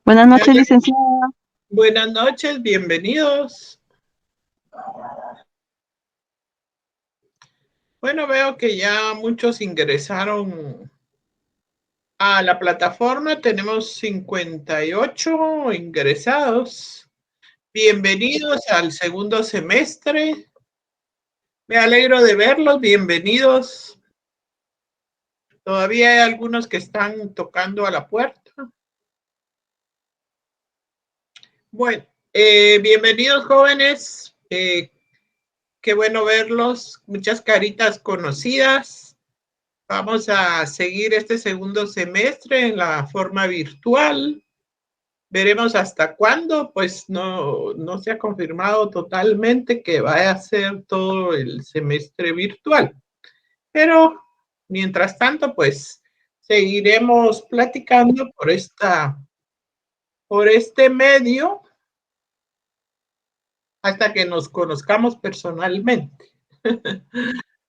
Buenas Me noches, ale- licenciada. Buenas noches, bienvenidos. Bueno, veo que ya muchos ingresaron a la plataforma. Tenemos 58 ingresados. Bienvenidos al segundo semestre. Me alegro de verlos, bienvenidos. Todavía hay algunos que están tocando a la puerta. Bueno, bienvenidos jóvenes. Qué bueno verlos. Muchas caritas conocidas. Vamos a seguir este segundo semestre en la forma virtual. Veremos hasta cuándo, pues no se ha confirmado totalmente que vaya a ser todo el semestre virtual. Pero mientras tanto, pues seguiremos platicando por este medio hasta que nos conozcamos personalmente.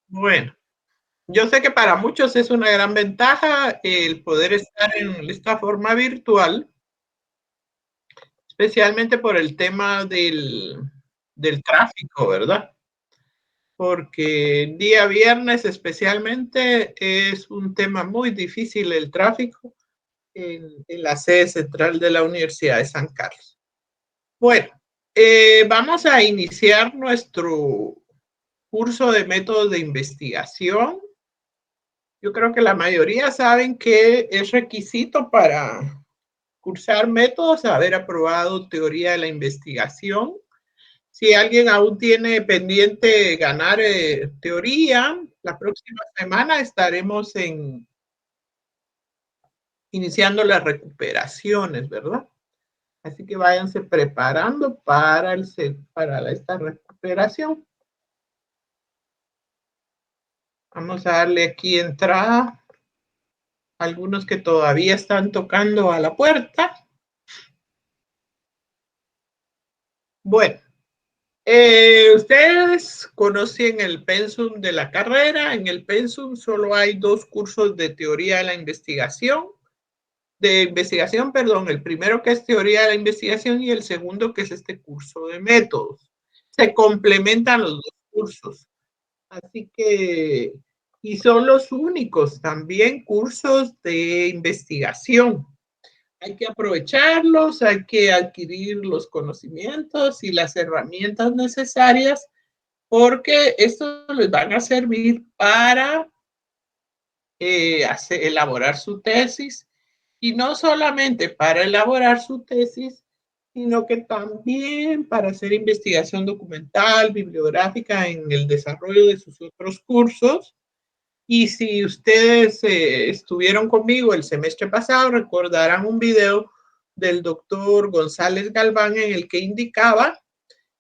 Bueno, yo sé que para muchos es una gran ventaja el poder estar en esta forma virtual, especialmente por el tema del tráfico, ¿verdad? Porque día viernes especialmente es un tema muy difícil el tráfico en la sede central de la Universidad de San Carlos. Bueno, vamos a iniciar nuestro curso de métodos de investigación. Yo creo que la mayoría saben que es requisito para cursar métodos haber aprobado teoría de la investigación. Si alguien aún tiene pendiente ganar teoría, la próxima semana estaremos iniciando las recuperaciones, ¿verdad? Así que váyanse preparando para esta recuperación. Vamos a darle aquí entrada a algunos que todavía están tocando a la puerta. Bueno, ustedes conocen el pensum de la carrera. En el pensum solo hay dos cursos de teoría de la investigación. Perdón, el primero que es teoría de la investigación y el segundo que es este curso de métodos. Se complementan los dos cursos. Así que, y son los únicos también cursos de investigación. Hay que aprovecharlos, hay que adquirir los conocimientos y las herramientas necesarias porque estos les van a servir para elaborar su tesis y no solamente para elaborar su tesis, sino que también para hacer investigación documental, bibliográfica en el desarrollo de sus otros cursos. Y si ustedes estuvieron conmigo el semestre pasado, recordarán un video del doctor González Galván en el que indicaba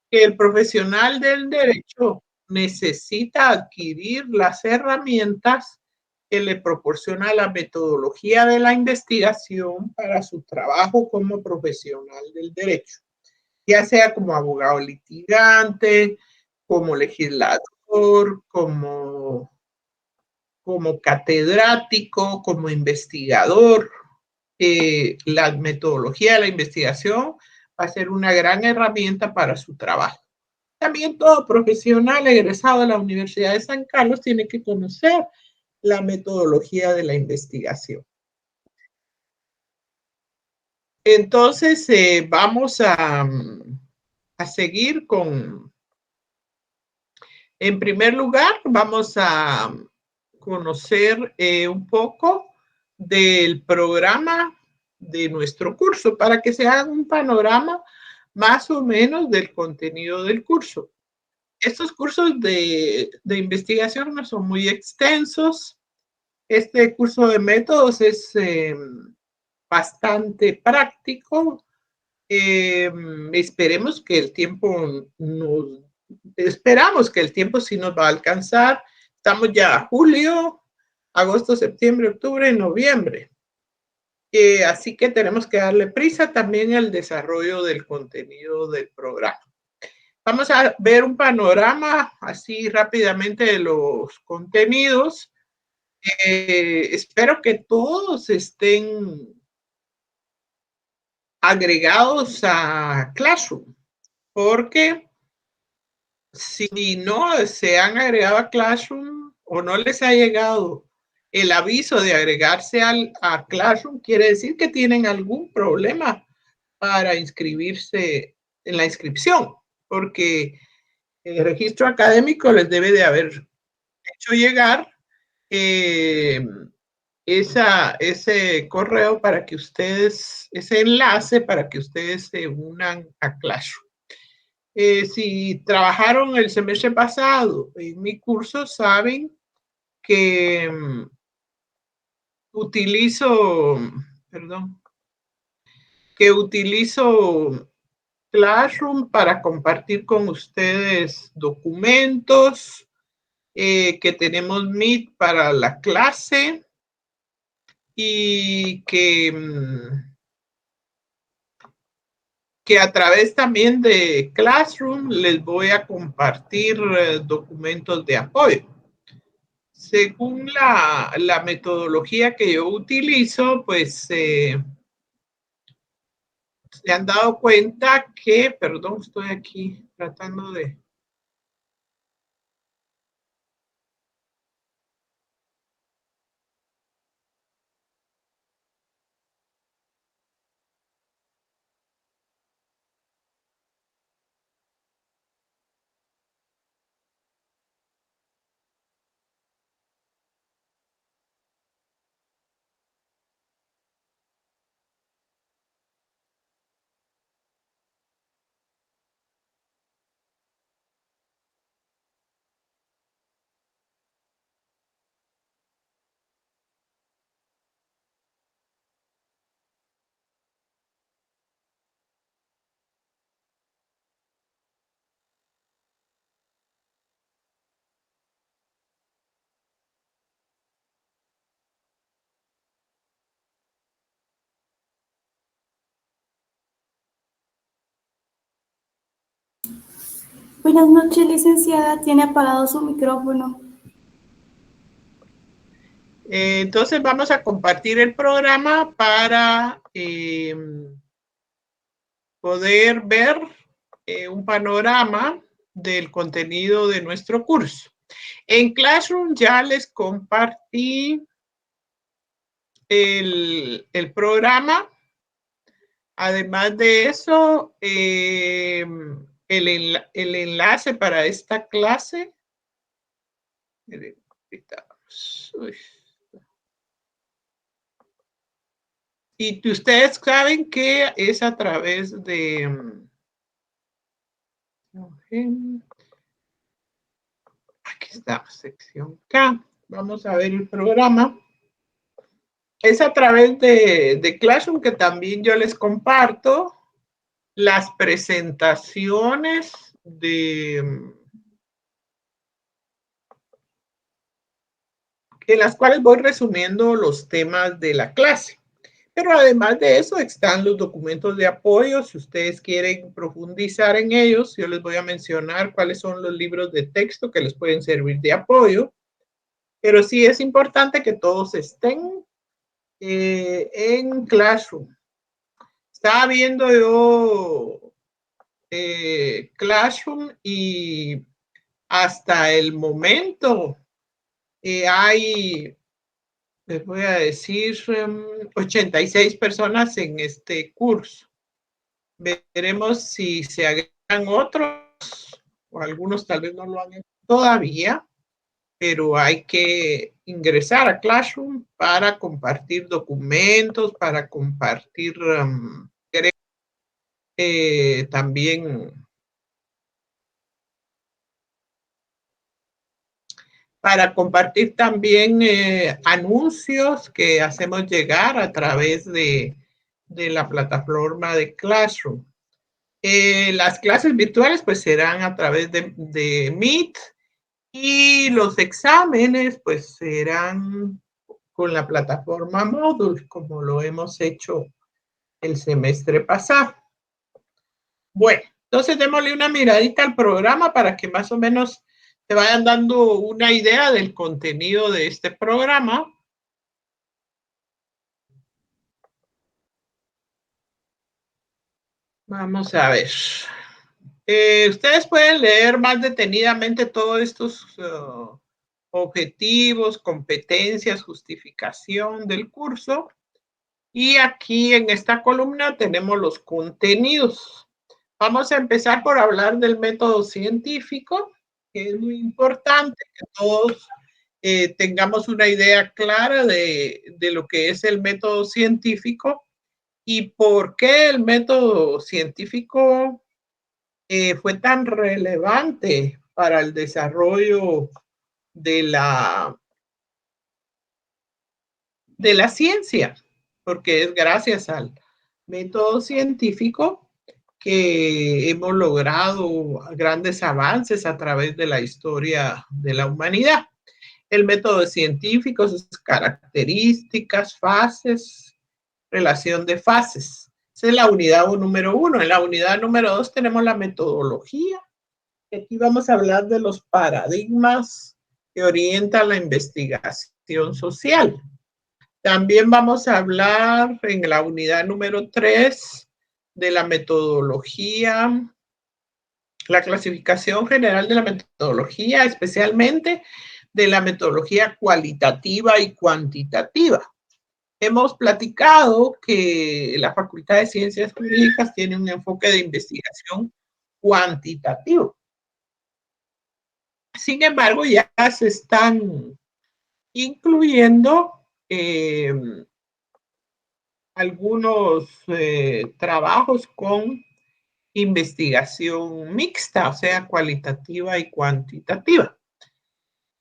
que el profesional del derecho necesita adquirir las herramientas que le proporciona la metodología de la investigación para su trabajo como profesional del derecho, ya sea como abogado litigante, como legislador, como catedrático, como investigador. La metodología de la investigación va a ser una gran herramienta para su trabajo. También todo profesional egresado de la Universidad de San Carlos tiene que conocer la metodología de la investigación. Entonces, vamos a seguir en primer lugar, vamos a conocer un poco del programa de nuestro curso para que se haga un panorama más o menos del contenido del curso. Estos cursos de investigación no son muy extensos. Este curso de métodos es bastante práctico. Esperemos que el tiempo esperamos que el tiempo sí nos va a alcanzar. Estamos ya a julio, agosto, septiembre, octubre, noviembre. Así que tenemos que darle prisa también al desarrollo del contenido del programa. Vamos a ver un panorama así rápidamente de los contenidos. Espero que todos estén agregados a Classroom, porque si no se han agregado a Classroom o no les ha llegado el aviso de agregarse a Classroom, quiere decir que tienen algún problema para inscribirse en la inscripción, porque el registro académico les debe de haber hecho llegar ese correo para que ustedes, ese enlace para que ustedes se unan a Classroom. Si trabajaron el semestre pasado en mi curso, saben que utilizo Classroom para compartir con ustedes documentos, que tenemos Meet para la clase y que a través también de Classroom les voy a compartir documentos de apoyo. Según la metodología que yo utilizo, pues se han dado cuenta que, perdón, estoy aquí tratando de... Buenas noches, licenciada. Tiene apagado su micrófono. Entonces vamos a compartir el programa para poder ver un panorama del contenido de nuestro curso. En Classroom ya les compartí el programa. Además de eso, el enlace para esta clase. Y ustedes saben que es a través de... Aquí está, sección K. Vamos a ver el programa. Es a través de Classroom que también yo les comparto las presentaciones en las cuales voy resumiendo los temas de la clase. Pero además de eso están los documentos de apoyo. Si ustedes quieren profundizar en ellos, yo les voy a mencionar cuáles son los libros de texto que les pueden servir de apoyo. Pero sí es importante que todos estén en Classroom. Estaba viendo yo Classroom y hasta el momento hay, les voy a decir, 86 personas en este curso. Veremos si se agregan otros, o algunos tal vez no lo han hecho todavía, pero hay que ingresar a Classroom para compartir documentos, para compartir también anuncios que hacemos llegar a través de la plataforma de Classroom. Las clases virtuales pues serán a través de Meet y los exámenes pues serán con la plataforma Moodle, como lo hemos hecho el semestre pasado. Bueno, entonces démosle una miradita al programa para que más o menos te vayan dando una idea del contenido de este programa. Vamos a ver. Ustedes pueden leer más detenidamente todos estos objetivos, competencias, justificación del curso. Y aquí en esta columna tenemos los contenidos. Vamos a empezar por hablar del método científico, que es muy importante que todos tengamos una idea clara de lo que es el método científico y por qué el método científico fue tan relevante para el desarrollo de la ciencia, porque es gracias al método científico que hemos logrado grandes avances a través de la historia de la humanidad. El método científico, sus características, fases, relación de fases. Esa es la unidad número 1. En la unidad número 2 tenemos la metodología. Aquí vamos a hablar de los paradigmas que orientan la investigación social. También vamos a hablar en la unidad número 3 de la metodología, la clasificación general de la metodología, especialmente de la metodología cualitativa y cuantitativa. Hemos platicado que la Facultad de Ciencias Jurídicas tiene un enfoque de investigación cuantitativo. Sin embargo, ya se están incluyendo algunos trabajos con investigación mixta, o sea, cualitativa y cuantitativa,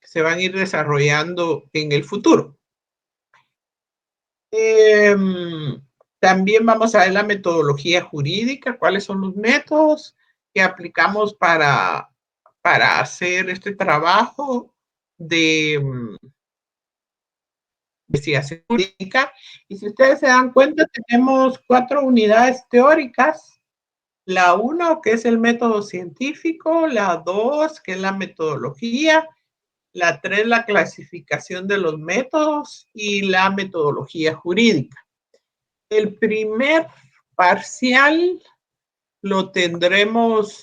que se van a ir desarrollando en el futuro. También vamos a ver la metodología jurídica, cuáles son los métodos que aplicamos para hacer este trabajo de investigación jurídica. Y si ustedes se dan cuenta, tenemos 4 unidades teóricas. La 1, que es el método científico, la 2, que es la metodología, la 3, la clasificación de los métodos y la metodología jurídica. El primer parcial lo tendremos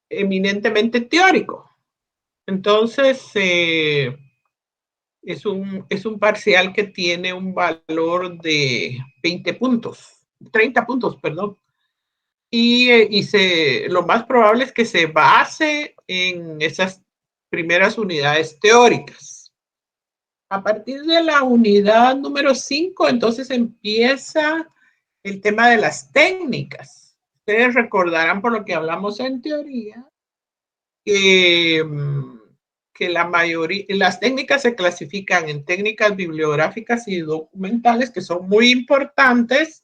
eminentemente teórico. Entonces, es un parcial que tiene un valor de 20 puntos, 30 puntos, perdón. Y lo más probable es que se base en esas primeras unidades teóricas. A partir de la unidad número 5, entonces empieza el tema de las técnicas. Ustedes recordarán por lo que hablamos en teoría que la mayoría, las técnicas se clasifican en técnicas bibliográficas y documentales, que son muy importantes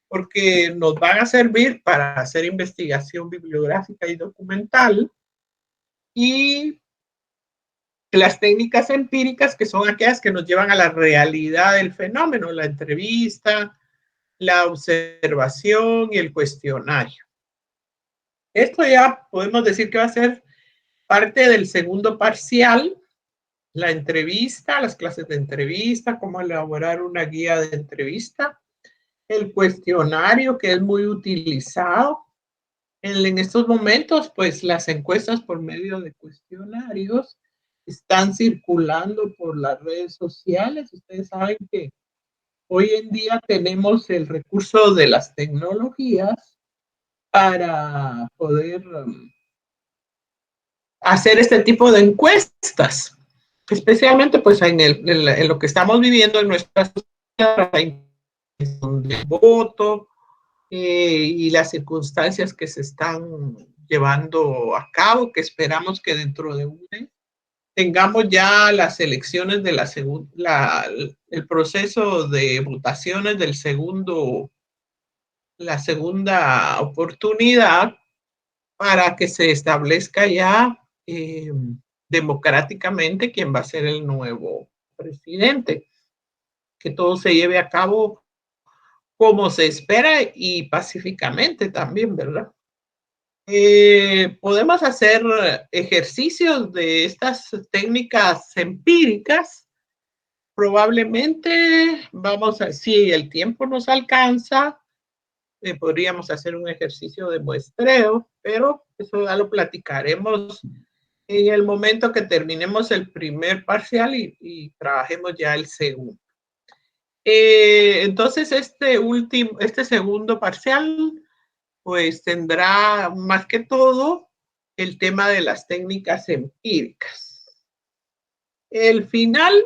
porque nos van a servir para hacer investigación bibliográfica y documental, y las técnicas empíricas, que son aquellas que nos llevan a la realidad del fenómeno, la entrevista, la observación y el cuestionario. Esto ya podemos decir que va a ser parte del segundo parcial, la entrevista, las clases de entrevista, cómo elaborar una guía de entrevista, el cuestionario, que es muy utilizado en estos momentos, pues las encuestas por medio de cuestionarios están circulando por las redes sociales. Ustedes saben que hoy en día tenemos el recurso de las tecnologías para poder hacer este tipo de encuestas, especialmente pues en lo que estamos viviendo en nuestra sociedad, de voto y las circunstancias que se están llevando a cabo, que esperamos que dentro de un mes tengamos ya las elecciones de el proceso de votaciones del la segunda oportunidad, para que se establezca ya democráticamente quién va a ser el nuevo presidente, que todo se lleve a cabo como se espera y pacíficamente también, ¿verdad? Podemos hacer ejercicios de estas técnicas empíricas. Probablemente si el tiempo nos alcanza, podríamos hacer un ejercicio de muestreo, pero eso ya lo platicaremos en el momento que terminemos el primer parcial y trabajemos ya el segundo. Entonces, este segundo parcial, pues tendrá más que todo el tema de las técnicas empíricas. El final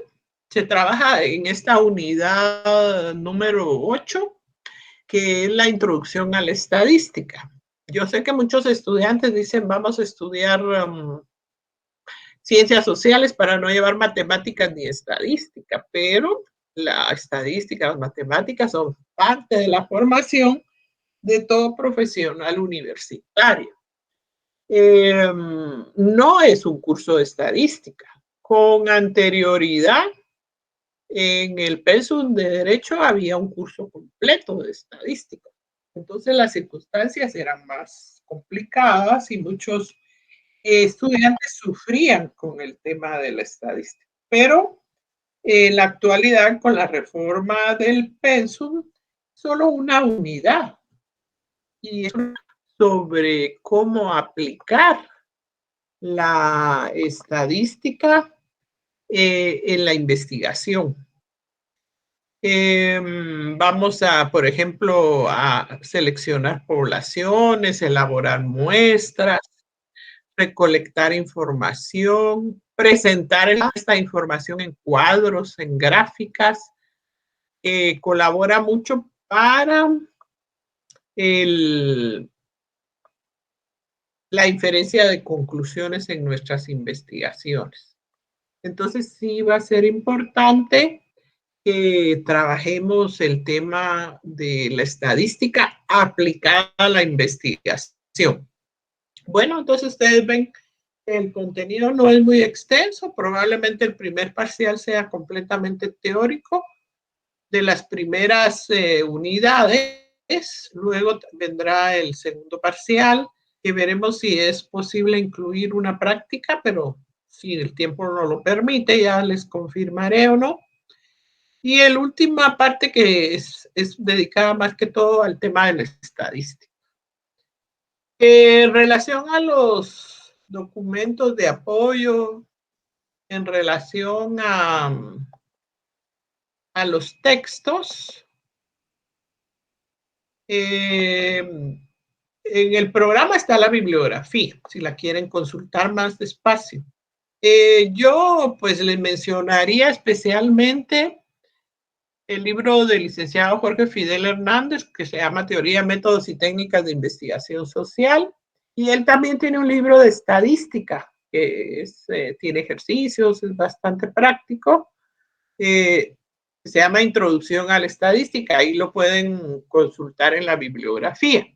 se trabaja en esta unidad número 8, que es la introducción a la estadística. Yo sé que muchos estudiantes dicen, vamos a estudiar ciencias sociales para no llevar matemáticas ni estadística, pero la estadística, las matemáticas son parte de la formación de todo profesional universitario. No es un curso de estadística. Con anterioridad, en el pensum de Derecho había un curso completo de estadística. Entonces las circunstancias eran más complicadas y muchos estudiantes sufrían con el tema de la estadística. Pero en la actualidad, con la reforma del pensum, solo una unidad. Y es sobre cómo aplicar la estadística en la investigación. Vamos a, por ejemplo, a seleccionar poblaciones, elaborar muestras, recolectar información, presentar esta información en cuadros, en gráficas. Colabora mucho para la inferencia de conclusiones en nuestras investigaciones. Entonces, sí va a ser importante que trabajemos el tema de la estadística aplicada a la investigación. Bueno, entonces ustedes ven que el contenido no es muy extenso, probablemente el primer parcial sea completamente teórico de las primeras unidades, luego vendrá el segundo parcial, que veremos si es posible incluir una práctica, pero si el tiempo no lo permite, ya les confirmaré o no. Y la última parte que es dedicada más que todo al tema de la estadística. En relación a los documentos de apoyo, en relación a los textos, en el programa está la bibliografía, si la quieren consultar más despacio. Yo pues les mencionaría especialmente el libro del licenciado Jorge Fidel Hernández, que se llama Teoría, Métodos y Técnicas de Investigación Social. Y él también tiene un libro de estadística, que tiene ejercicios, es bastante práctico. Se llama Introducción a la Estadística. Ahí lo pueden consultar en la bibliografía.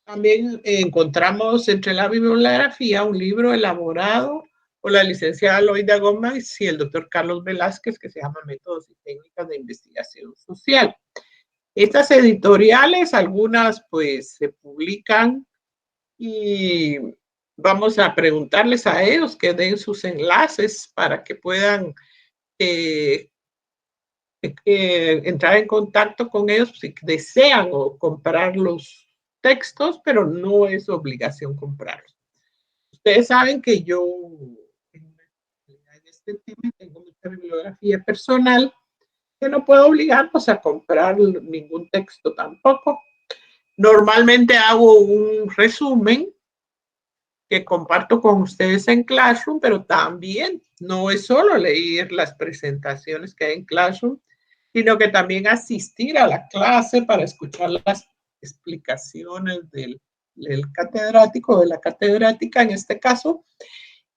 También encontramos entre la bibliografía un libro elaborado por la licenciada Loida Gómez y el doctor Carlos Velázquez, que se llama Métodos y Técnicas de Investigación Social. Estas editoriales, algunas pues se publican y vamos a preguntarles a ellos que den sus enlaces para que puedan entrar en contacto con ellos si desean o comprar los textos, pero no es obligación comprarlos. Ustedes saben que yo en este tema tengo mucha bibliografía personal que no puedo obligarlos a comprar ningún texto tampoco. Normalmente hago un resumen que comparto con ustedes en Classroom, pero también no es solo leer las presentaciones que hay en Classroom, sino que también asistir a la clase para escuchar las explicaciones del catedrático, de la catedrática en este caso.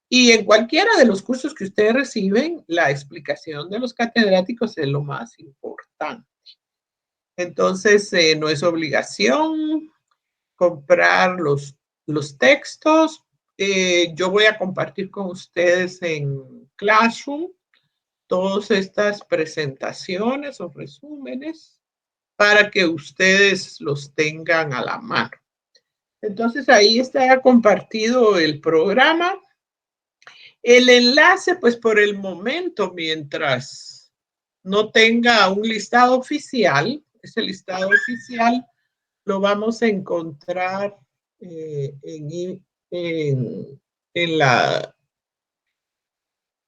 Y en cualquiera de los cursos que ustedes reciben, la explicación de los catedráticos es lo más importante. Entonces, no es obligación comprar los textos. Yo voy a compartir con ustedes en Classroom todas estas presentaciones o resúmenes para que ustedes los tengan a la mano. Entonces, ahí está compartido el programa. El enlace, pues por el momento, mientras no tenga un listado oficial, ese listado oficial lo vamos a encontrar en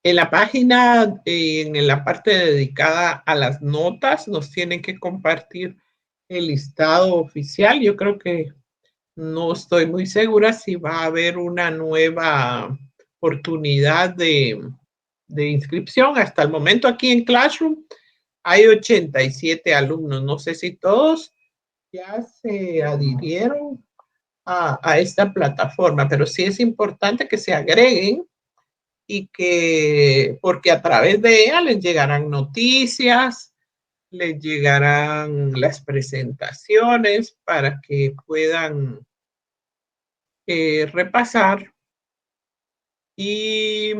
la página, en la parte dedicada a las notas. Nos tienen que compartir el listado oficial. Yo creo que no estoy muy segura si va a haber una nueva oportunidad de inscripción. Hasta el momento aquí en Classroom hay 87 alumnos. No sé si todos ya se adhirieron a esta plataforma, pero sí es importante que se agreguen y que, porque a través de ella les llegarán noticias, les llegarán las presentaciones para que puedan repasar y,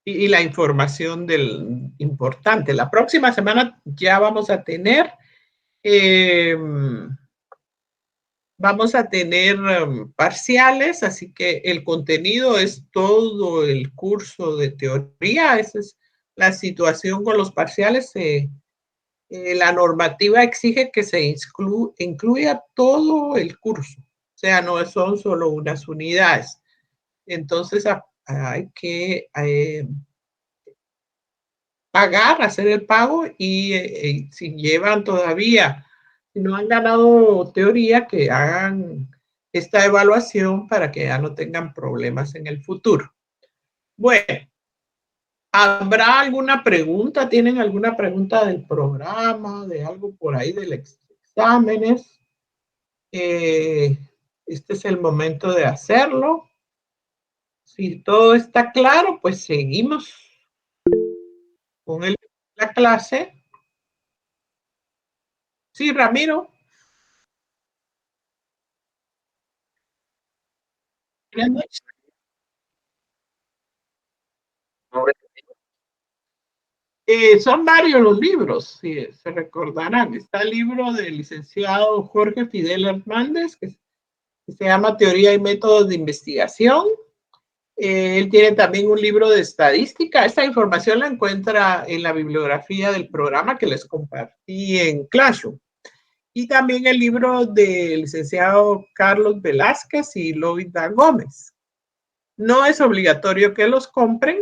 y la información del importante. La próxima semana ya vamos a tener parciales, así que el contenido es todo el curso de teoría. Esa es la situación con los parciales. La normativa exige que se incluya todo el curso, o sea, no son solo unas unidades. Entonces hay que pagar, hacer el pago y si llevan todavía, si no han ganado teoría, que hagan esta evaluación para que ya no tengan problemas en el futuro. Bueno, ¿habrá alguna pregunta? ¿Tienen alguna pregunta del programa, de algo por ahí, de los exámenes? Este es el momento de hacerlo. Si todo está claro, pues seguimos con la clase. Sí, Ramiro. Son varios los libros, si se recordarán. Está el libro del licenciado Jorge Fidel Hernández, que se llama Teoría y Métodos de Investigación. Él tiene también un libro de estadística. Esta información la encuentra en la bibliografía del programa que les compartí en Classroom. Y también el libro del licenciado Carlos Velázquez y Loida Gómez. No es obligatorio que los compren,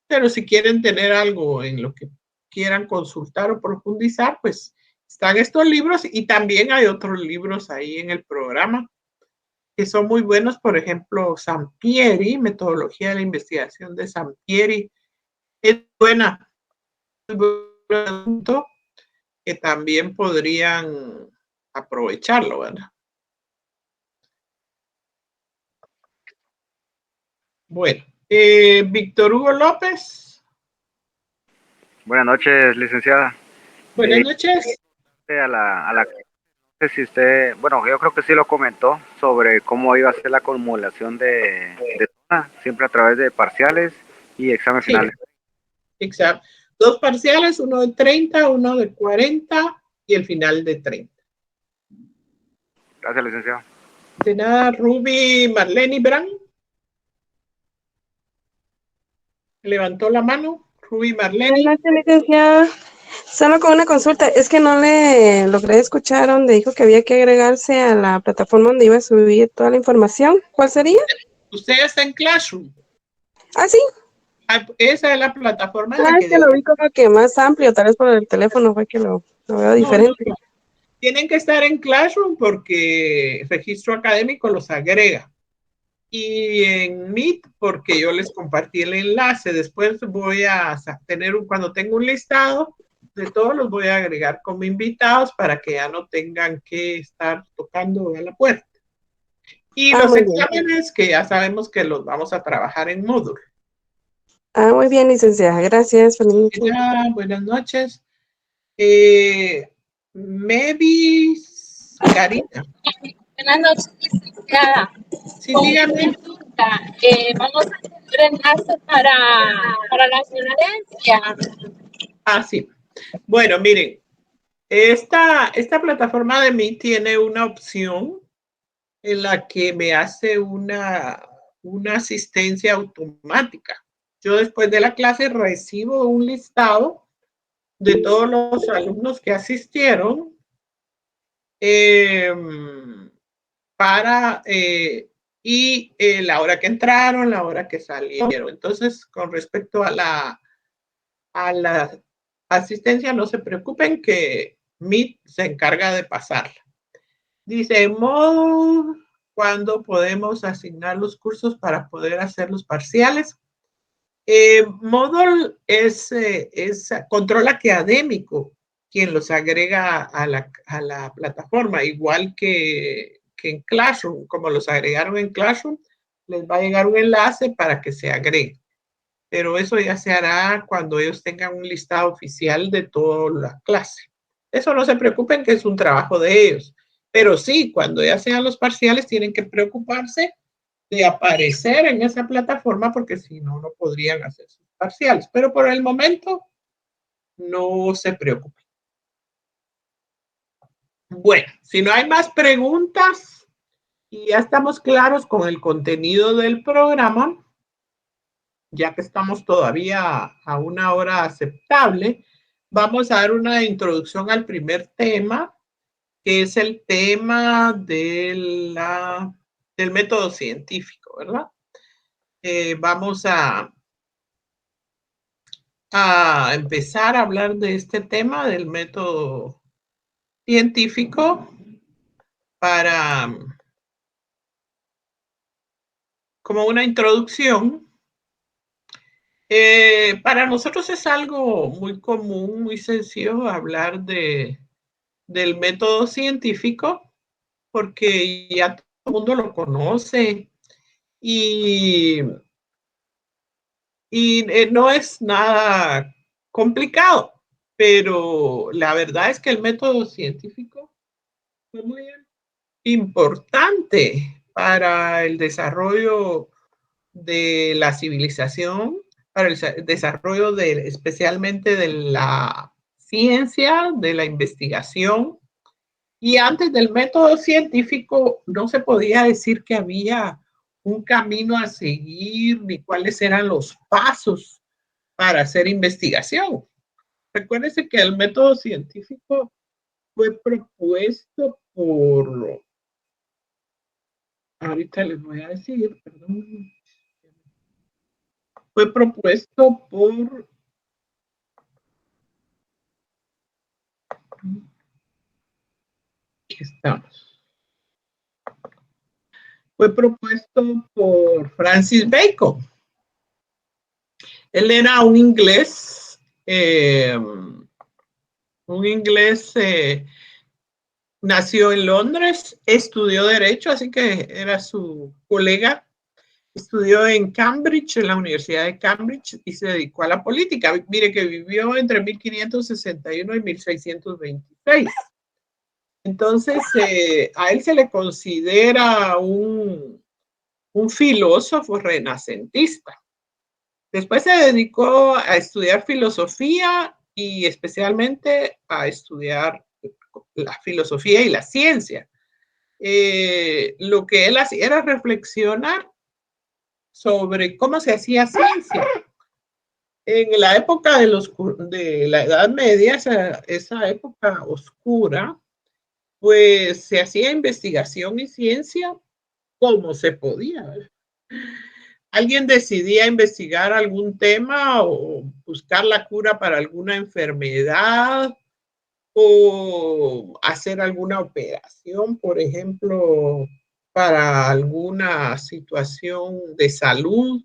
pero si quieren tener algo en lo que quieran consultar o profundizar, pues están estos libros y también hay otros libros ahí en el programa que son muy buenos. Por ejemplo, Sampieri, Metodología de la Investigación de Sampieri, es buena, que también podrían aprovecharlo, ¿verdad? Bueno, Víctor Hugo López. Buenas noches, licenciada. Buenas noches. No sé si usted, bueno, yo creo que sí lo comentó sobre cómo iba a ser la acumulación de zona, siempre a través de parciales y examen finales. Exacto. 2 parciales, uno de 30, uno de 40 y el final de 30. Gracias, licenciado. De nada, Ruby Marlene Brand. Levantó la mano. Ruby Marlene. Buenas noches, licenciada. Solo con una consulta, es que no le logré escuchar donde dijo que había que agregarse a la plataforma donde iba a subir toda la información. ¿Cuál sería? Usted está en Classroom. Ah, sí. Esa es la plataforma en la Es que lo vi como que más amplio, tal vez por el teléfono fue que lo veo diferente. No. Tienen que estar en Classroom porque registro académico los agrega. Y en Meet porque yo les compartí el enlace. Después voy a tener cuando tengo un listado de todos, los voy a agregar como invitados para que ya no tengan que estar tocando a la puerta. Y los exámenes que ya sabemos que los vamos a trabajar en Moodle. Muy bien, licenciada. Gracias. Buenas noches. Maybe Karina. Buenas noches, licenciada. Sí, dígame. Vamos a hacer enlace para la asistencia. Ah, sí. Bueno, miren, esta plataforma de mí tiene una opción en la que me hace una asistencia automática. Yo después de la clase recibo un listado de todos los alumnos que asistieron la hora que entraron, la hora que salieron. Entonces, con respecto a la asistencia, no se preocupen que Meet se encarga de pasarla. Dice, modo, ¿cuándo podemos asignar los cursos para poder hacer los parciales? Moodle es control académico quien los agrega a la plataforma, igual que en Classroom. Como los agregaron en Classroom, les va a llegar un enlace para que se agreguen. Pero eso ya se hará cuando ellos tengan un listado oficial de toda la clase. Eso no se preocupen, que es un trabajo de ellos. Pero sí, cuando ya sean los parciales, tienen que preocuparse de aparecer en esa plataforma, porque si no, no podrían hacer sus parciales. Pero por el momento, no se preocupen. Bueno, si no hay más preguntas y ya estamos claros con el contenido del programa, ya que estamos todavía a una hora aceptable, vamos a dar una introducción al primer tema, que es el tema del método científico, ¿verdad? Vamos a empezar a hablar de este tema del método científico como una introducción. Para nosotros es algo muy común, muy sencillo hablar del método científico, porque ya todo el mundo lo conoce y no es nada complicado, pero la verdad es que el método científico fue muy importante para el desarrollo de la civilización, para el desarrollo especialmente de la ciencia, de la investigación. Y antes del método científico no se podía decir que había un camino a seguir ni cuáles eran los pasos para hacer investigación. Recuérdense que el método científico fue propuesto por, ahorita les voy a decir, perdón, fue propuesto por aquí estamos. Fue propuesto por Francis Bacon. Él era un inglés, nació en Londres, estudió Derecho, así que era su colega. Estudió en Cambridge, en la Universidad de Cambridge, y se dedicó a la política. Mire que vivió entre 1561 y 1626. Entonces, a él se le considera un filósofo renacentista. Después se dedicó a estudiar filosofía y especialmente a estudiar la filosofía y la ciencia. Lo que él hacía era reflexionar sobre cómo se hacía ciencia. En la época de la Edad Media, esa época oscura, pues se hacía investigación y ciencia como se podía. Alguien decidía investigar algún tema o buscar la cura para alguna enfermedad o hacer alguna operación, por ejemplo, para alguna situación de salud,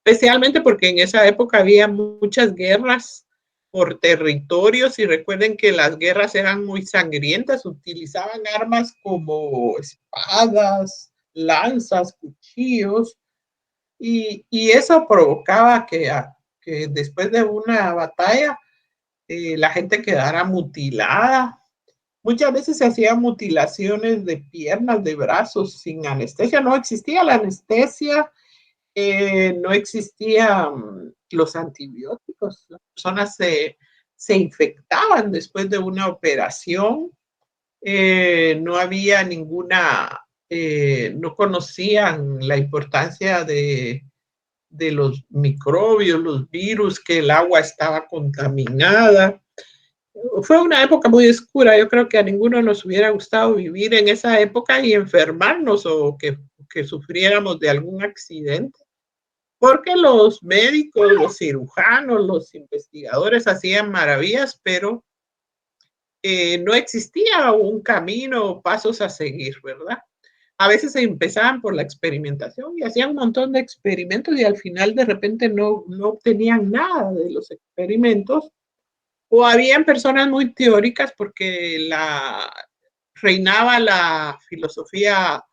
especialmente porque en esa época había muchas guerras por territorios y recuerden que las guerras eran muy sangrientas, utilizaban armas como espadas, lanzas, cuchillos y eso provocaba que después de una batalla la gente quedara mutilada. Muchas veces se hacían mutilaciones de piernas, de brazos sin anestesia. No existía la anestesia, no existían los antibióticos. Las personas se infectaban después de una operación. No había no conocían la importancia de los microbios, los virus, que el agua estaba contaminada. fue una época muy oscura. Yo creo que a ninguno nos hubiera gustado vivir en esa época y enfermarnos o que sufriéramos de algún accidente, porque los médicos, los cirujanos, los investigadores hacían maravillas, pero no existía un camino o pasos a seguir, ¿verdad? A veces se empezaban por la experimentación y hacían un montón de experimentos y al final de repente no obtenían nada de los experimentos. O habían personas muy teóricas porque reinaba la filosofía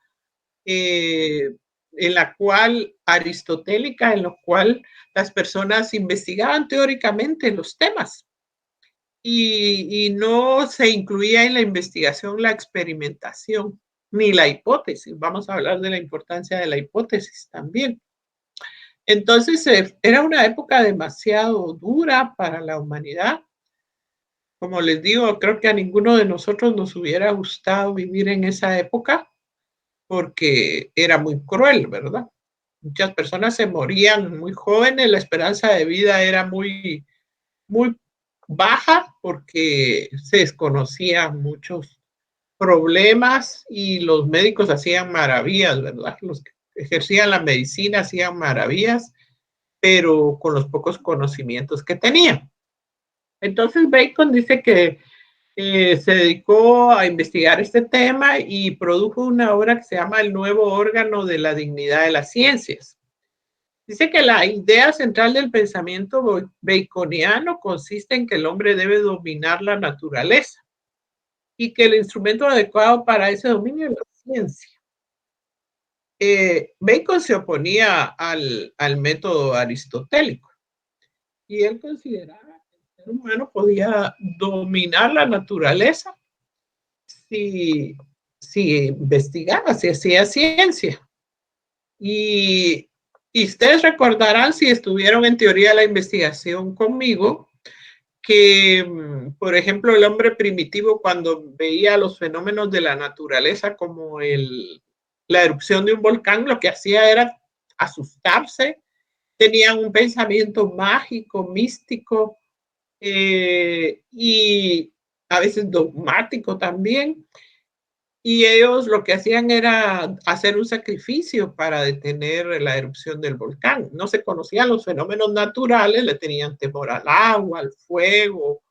en la cual aristotélica, en la cual las personas investigaban teóricamente los temas y no se incluía en la investigación la experimentación ni la hipótesis. Vamos a hablar de la importancia de la hipótesis también. Entonces, era una época demasiado dura para la humanidad. Como les digo, creo que a ninguno de nosotros nos hubiera gustado vivir en esa época porque era muy cruel, ¿verdad? Muchas personas se morían muy jóvenes, la esperanza de vida era muy, muy baja porque se desconocían muchos problemas y los médicos hacían maravillas, ¿verdad? Los que ejercían la medicina hacían maravillas, pero con los pocos conocimientos que tenían. Entonces Bacon dice que se dedicó a investigar este tema y produjo una obra que se llama El nuevo órgano de la dignidad de las ciencias. Dice que la idea central del pensamiento baconiano consiste en que el hombre debe dominar la naturaleza y que el instrumento adecuado para ese dominio es la ciencia. Bacon se oponía al método aristotélico y él consideraba que el ser humano podía dominar la naturaleza si investigaba, si hacía ciencia. Y ustedes recordarán, si estuvieron en teoría de la investigación conmigo, que, por ejemplo, el hombre primitivo cuando veía los fenómenos de la naturaleza como la erupción de un volcán, lo que hacía era asustarse, tenían un pensamiento mágico, místico y a veces dogmático también. Y ellos lo que hacían era hacer un sacrificio para detener la erupción del volcán. No se conocían los fenómenos naturales, le tenían temor al agua, al fuego,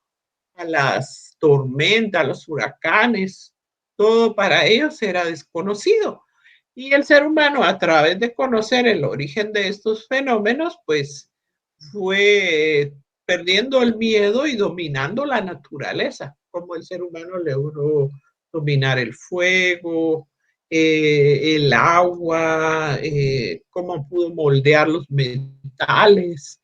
a las tormentas, a los huracanes. Todo para ellos era desconocido. Y el ser humano, a través de conocer el origen de estos fenómenos, pues fue perdiendo el miedo y dominando la naturaleza, como el ser humano logró dominar el fuego, el agua, cómo pudo moldear los metales,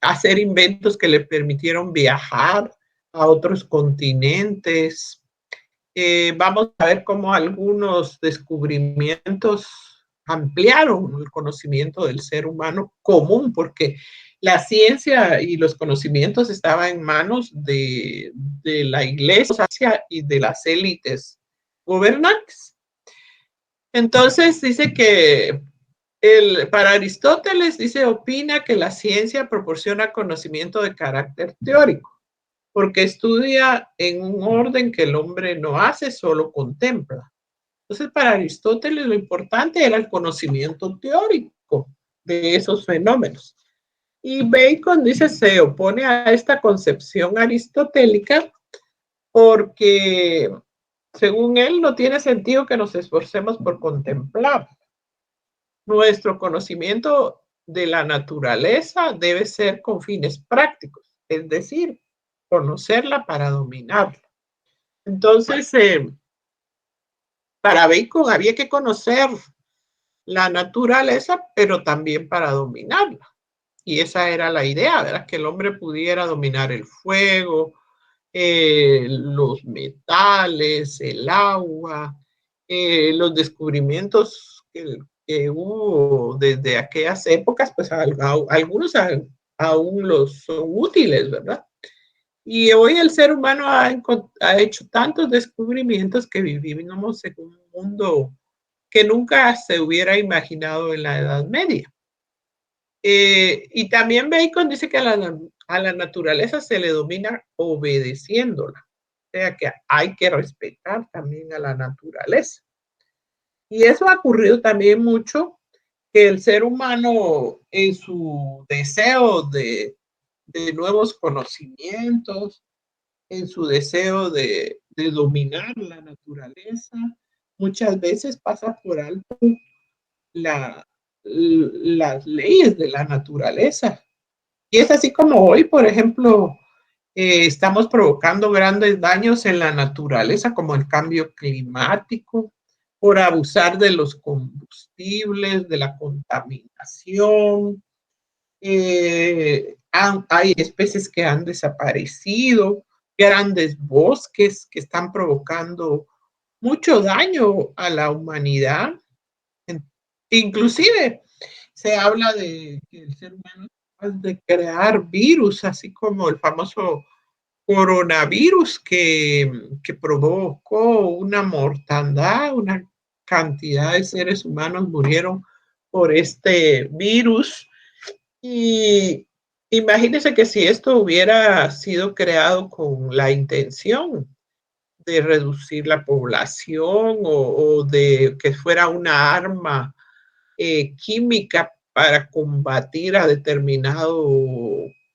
hacer inventos que le permitieron viajar a otros continentes. Vamos a ver cómo algunos descubrimientos ampliaron el conocimiento del ser humano común, porque la ciencia y los conocimientos estaban en manos de la iglesia y de las élites gobernantes. Entonces dice que para Aristóteles, opina que la ciencia proporciona conocimiento de carácter teórico, porque estudia en un orden que el hombre no hace, solo contempla. Entonces, para Aristóteles lo importante era el conocimiento teórico de esos fenómenos. Y Bacon dice se opone a esta concepción aristotélica porque, según él, no tiene sentido que nos esforcemos por contemplar. Nuestro conocimiento de la naturaleza debe ser con fines prácticos, es decir, conocerla para dominarla. Entonces, para Bacon había que conocer la naturaleza, pero también para dominarla. Y esa era la idea, ¿verdad? Que el hombre pudiera dominar el fuego, los metales, el agua, los descubrimientos que hubo desde aquellas épocas, pues algunos aún los son útiles, ¿verdad? Y hoy el ser humano ha hecho tantos descubrimientos que vivimos en un mundo que nunca se hubiera imaginado en la Edad Media. Y también Bacon dice que a la naturaleza se le domina obedeciéndola. O sea que hay que respetar también a la naturaleza. Y eso ha ocurrido también mucho, que el ser humano en su deseo de nuevos conocimientos, en su deseo de dominar la naturaleza, muchas veces pasa por alto las leyes de la naturaleza. Y es así como hoy, por ejemplo, estamos provocando grandes daños en la naturaleza, como el cambio climático, por abusar de los combustibles, de la contaminación. Hay especies que han desaparecido, grandes bosques que están provocando mucho daño a la humanidad. Inclusive se habla de que el ser humano es capaz de crear virus, así como el famoso coronavirus que provocó una mortandad, una cantidad de seres humanos murieron por este virus. Y imagínense que si esto hubiera sido creado con la intención de reducir la población o de que fuera una arma química para combatir a determinado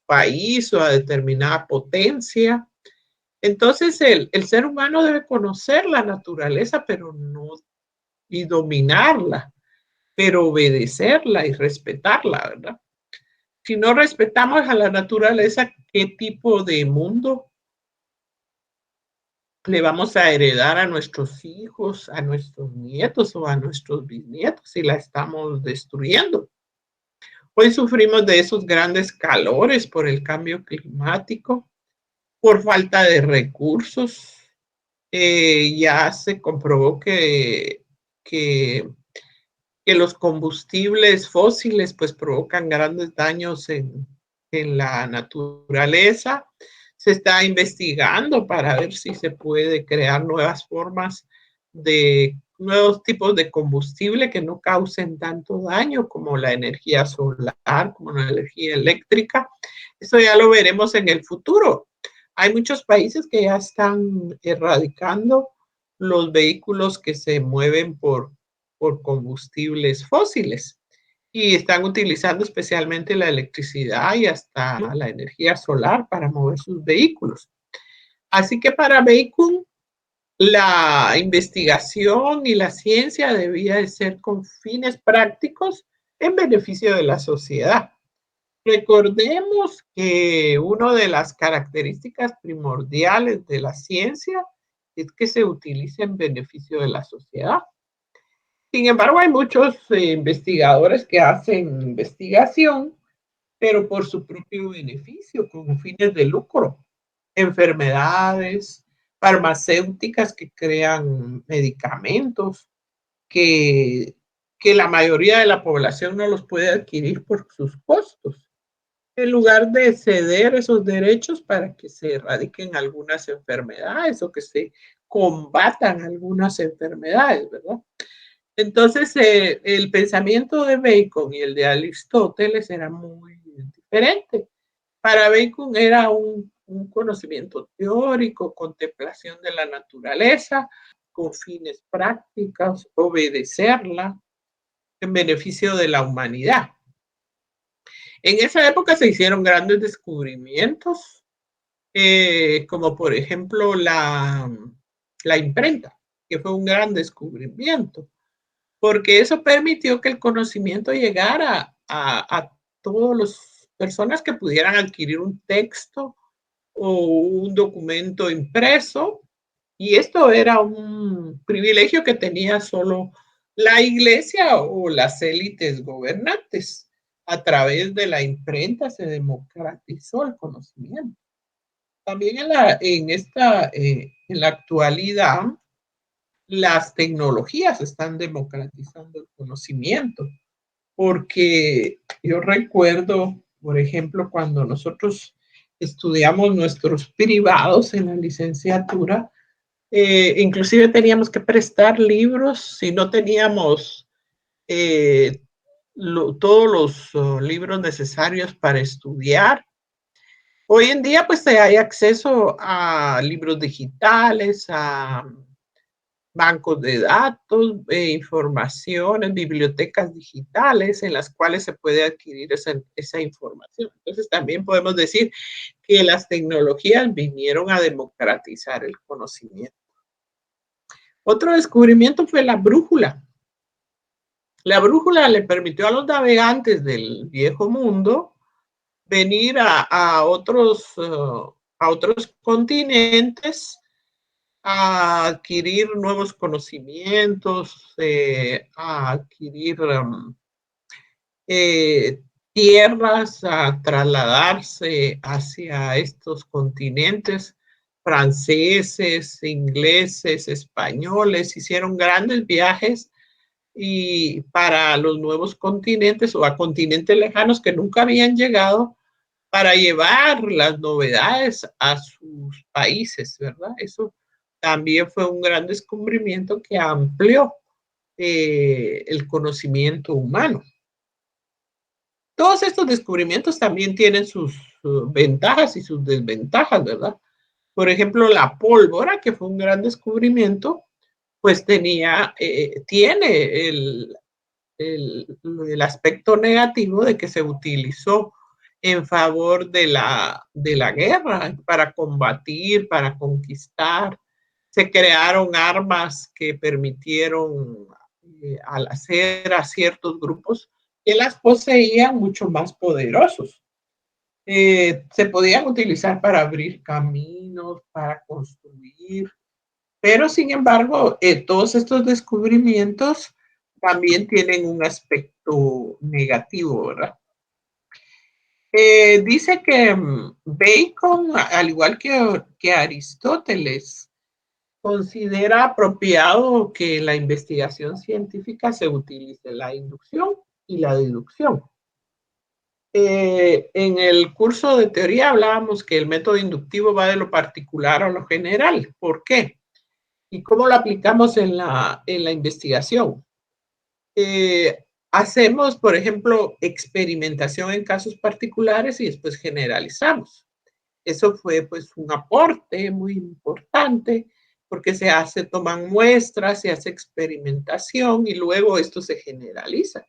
país o a determinada potencia. Entonces el ser humano debe conocer la naturaleza, pero no y dominarla, pero obedecerla y respetarla, ¿verdad? Si no respetamos a la naturaleza, ¿qué tipo de mundo le vamos a heredar a nuestros hijos, a nuestros nietos o a nuestros bisnietos si la estamos destruyendo? Hoy sufrimos de esos grandes calores por el cambio climático, por falta de recursos. Ya se comprobó que los combustibles fósiles pues provocan grandes daños en la naturaleza. Se está investigando para ver si se puede crear nuevas formas de nuevos tipos de combustible que no causen tanto daño como la energía solar, como la energía eléctrica. Eso ya lo veremos en el futuro. Hay muchos países que ya están erradicando los vehículos que se mueven por combustibles fósiles y están utilizando especialmente la electricidad y hasta la energía solar para mover sus vehículos. Así que para Bacon, la investigación y la ciencia debía de ser con fines prácticos en beneficio de la sociedad. Recordemos que una de las características primordiales de la ciencia es que se utilice en beneficio de la sociedad. Sin embargo, hay muchos investigadores que hacen investigación, pero por su propio beneficio, con fines de lucro. Enfermedades, farmacéuticas que crean medicamentos que la mayoría de la población no los puede adquirir por sus costos. En lugar de ceder esos derechos para que se erradiquen algunas enfermedades o que se combatan algunas enfermedades, ¿verdad? Entonces, el pensamiento de Bacon y el de Aristóteles era muy diferente. Para Bacon era un conocimiento teórico, contemplación de la naturaleza, con fines prácticos, obedecerla en beneficio de la humanidad. En esa época se hicieron grandes descubrimientos, como por ejemplo la imprenta, que fue un gran descubrimiento, porque eso permitió que el conocimiento llegara a todas las personas que pudieran adquirir un texto o un documento impreso, y esto era un privilegio que tenía solo la iglesia o las élites gobernantes. A través de la imprenta se democratizó el conocimiento. También en la actualidad, las tecnologías están democratizando el conocimiento, porque yo recuerdo, por ejemplo, cuando nosotros estudiamos nuestros privados en la licenciatura, inclusive teníamos que prestar libros si no teníamos todos los libros necesarios para estudiar. Hoy en día, pues hay acceso a libros digitales, a bancos de datos, informaciones, bibliotecas digitales en las cuales se puede adquirir esa información. Entonces, también podemos decir que las tecnologías vinieron a democratizar el conocimiento. Otro descubrimiento fue la brújula. La brújula le permitió a los navegantes del viejo mundo venir a otros continentes a adquirir nuevos conocimientos, a adquirir tierras, a trasladarse hacia estos continentes. Franceses, ingleses, españoles hicieron grandes viajes y para los nuevos continentes o a continentes lejanos que nunca habían llegado para llevar las novedades a sus países, ¿verdad? Eso también fue un gran descubrimiento que amplió el conocimiento humano. Todos estos descubrimientos también tienen sus ventajas y sus desventajas, ¿verdad? Por ejemplo, la pólvora, que fue un gran descubrimiento, pues tiene el aspecto negativo de que se utilizó en favor de la guerra, para combatir, para conquistar. Se crearon armas que permitieron al hacer a ciertos grupos que las poseían mucho más poderosos. Se podían utilizar para abrir caminos, para construir, pero sin embargo, todos estos descubrimientos también tienen un aspecto negativo, ¿verdad? Dice que Bacon, al igual que Aristóteles, considera apropiado que la investigación científica se utilice la inducción y la deducción. En el curso de teoría hablábamos que el método inductivo va de lo particular a lo general. ¿Por qué? ¿Y cómo lo aplicamos en la investigación? Hacemos, por ejemplo, experimentación en casos particulares y después generalizamos. Eso fue pues un aporte muy importante porque toman muestras, se hace experimentación y luego esto se generaliza.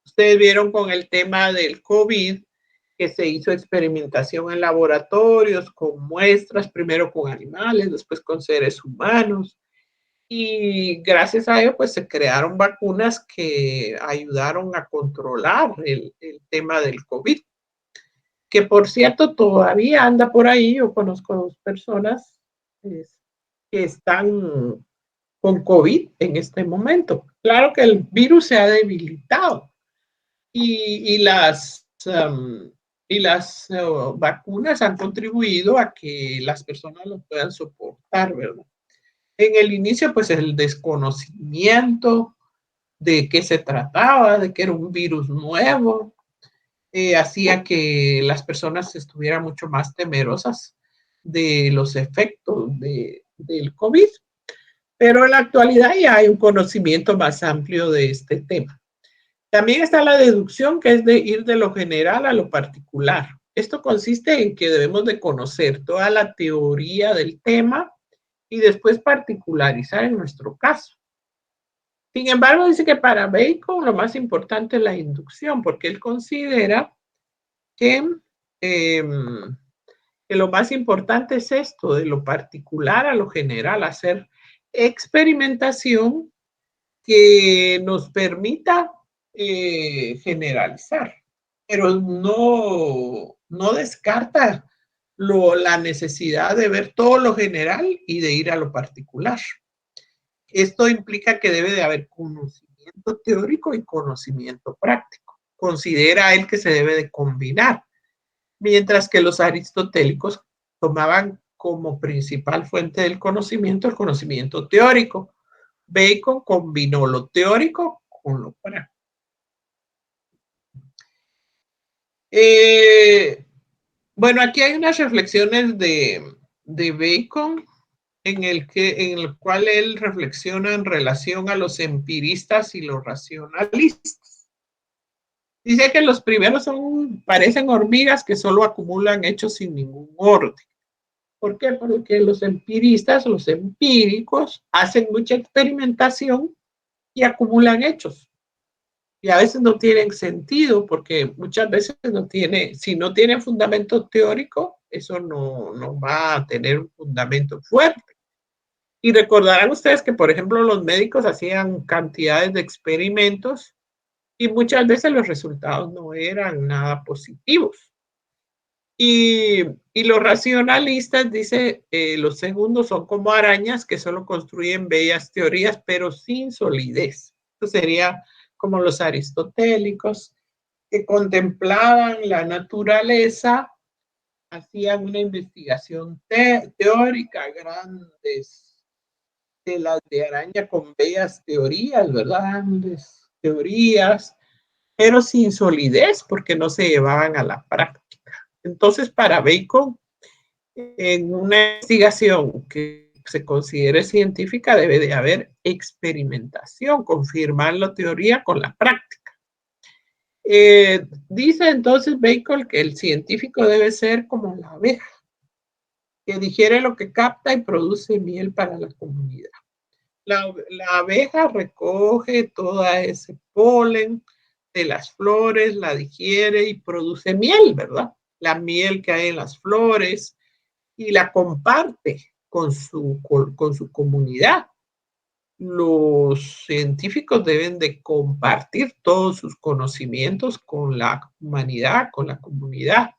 Ustedes vieron con el tema del COVID que se hizo experimentación en laboratorios con muestras, primero con animales, después con seres humanos. Y gracias a ello, pues se crearon vacunas que ayudaron a controlar el tema del COVID. Que por cierto, todavía anda por ahí. Yo conozco 2 personas que están con COVID en este momento. Claro que el virus se ha debilitado y las vacunas han contribuido a que las personas lo puedan soportar, ¿verdad? En el inicio, pues el desconocimiento de qué se trataba, de que era un virus nuevo, hacía que las personas estuvieran mucho más temerosas de los efectos del COVID. Pero en la actualidad ya hay un conocimiento más amplio de este tema. También está la deducción, que es de ir de lo general a lo particular. Esto consiste en que debemos de conocer toda la teoría del tema y después particularizar en nuestro caso. Sin embargo, dice que para Bacon lo más importante es la inducción, porque él considera que lo más importante es esto, de lo particular a lo general, hacer experimentación que nos permita generalizar, pero no descarta la necesidad de ver todo lo general y de ir a lo particular. Esto implica que debe de haber conocimiento teórico y conocimiento práctico. Considera él que se debe de combinar, mientras que los aristotélicos tomaban como principal fuente del conocimiento el conocimiento teórico. Bacon combinó lo teórico con lo práctico. Bueno, aquí hay unas reflexiones de Bacon en el cual él reflexiona en relación a los empiristas y los racionalistas. Dice que los primeros parecen hormigas que solo acumulan hechos sin ningún orden. ¿Por qué? Porque los empiristas, los empíricos, hacen mucha experimentación y acumulan hechos. Y a veces no tienen sentido porque muchas veces no tiene, si no tiene fundamento teórico, eso no va a tener un fundamento fuerte. Y recordarán ustedes que, por ejemplo, los médicos hacían cantidades de experimentos y muchas veces los resultados no eran nada positivos. Y los racionalistas, dice, los segundos son como arañas que solo construyen bellas teorías, pero sin solidez. Esto sería como los aristotélicos, que contemplaban la naturaleza, hacían una investigación teórica, grandes telas de araña con bellas teorías, ¿verdad? Grandes teorías, pero sin solidez porque no se llevaban a la práctica. Entonces, para Bacon, en una investigación que se considere científica debe de haber experimentación, confirmar la teoría con la práctica. Dice entonces Bacon que el científico debe ser como la abeja, que digiere lo que capta y produce miel para la comunidad. La abeja recoge todo ese polen de las flores, la digiere y produce miel, ¿verdad? La miel que hay en las flores y la comparte con su comunidad. Los científicos deben de compartir todos sus conocimientos con la humanidad, con la comunidad.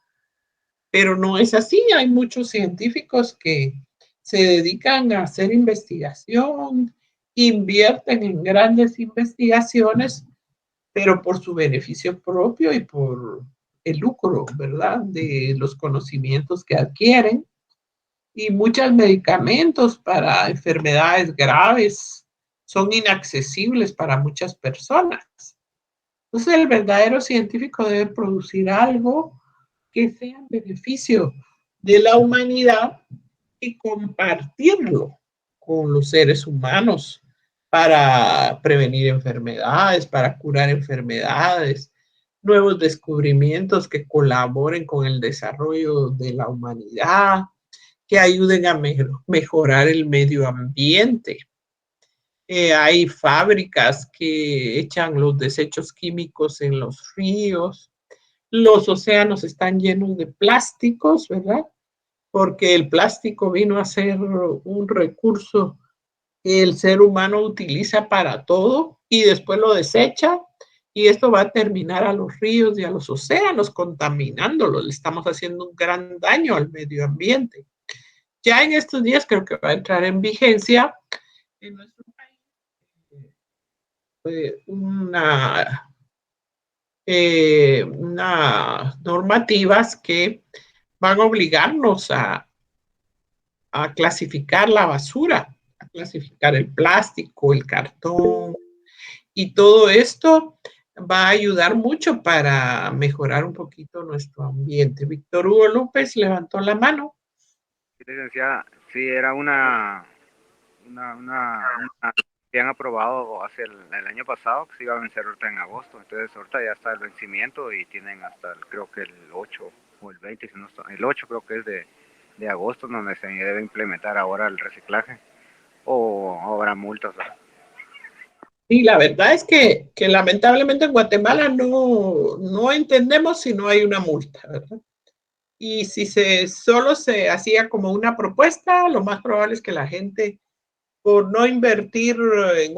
Pero no es así. Hay muchos científicos que se dedican a hacer investigación, invierten en grandes investigaciones, pero por su beneficio propio y por el lucro, ¿verdad? De los conocimientos que adquieren. Y muchos medicamentos para enfermedades graves son inaccesibles para muchas personas. Entonces, el verdadero científico debe producir algo que sea en beneficio de la humanidad y compartirlo con los seres humanos para prevenir enfermedades, para curar enfermedades, nuevos descubrimientos que colaboren con el desarrollo de la humanidad, que ayuden a mejorar el medio ambiente. Hay fábricas que echan los desechos químicos en los ríos. Los océanos están llenos de plásticos, ¿verdad? Porque el plástico vino a ser un recurso que el ser humano utiliza para todo y después lo desecha y esto va a terminar a los ríos y a los océanos contaminándolos. Le estamos haciendo un gran daño al medio ambiente. Ya en estos días creo que va a entrar en vigencia en nuestro país unas normativas que van a obligarnos a clasificar la basura, a clasificar el plástico, el cartón, y todo esto va a ayudar mucho para mejorar un poquito nuestro ambiente. Víctor Hugo López levantó la mano. Sí, licenciada, sí, era una que han aprobado hace el año pasado, que se iba a vencer ahorita en agosto. Entonces ahorita ya está el vencimiento y tienen hasta creo que el 8 o el 20, si no está, el 8 creo que es de agosto, donde se debe implementar ahora el reciclaje, o habrá multas, ¿verdad? Y la verdad es que lamentablemente en Guatemala no entendemos si no hay una multa, ¿verdad? Y si solo se hacía como una propuesta, lo más probable es que la gente, por no invertir en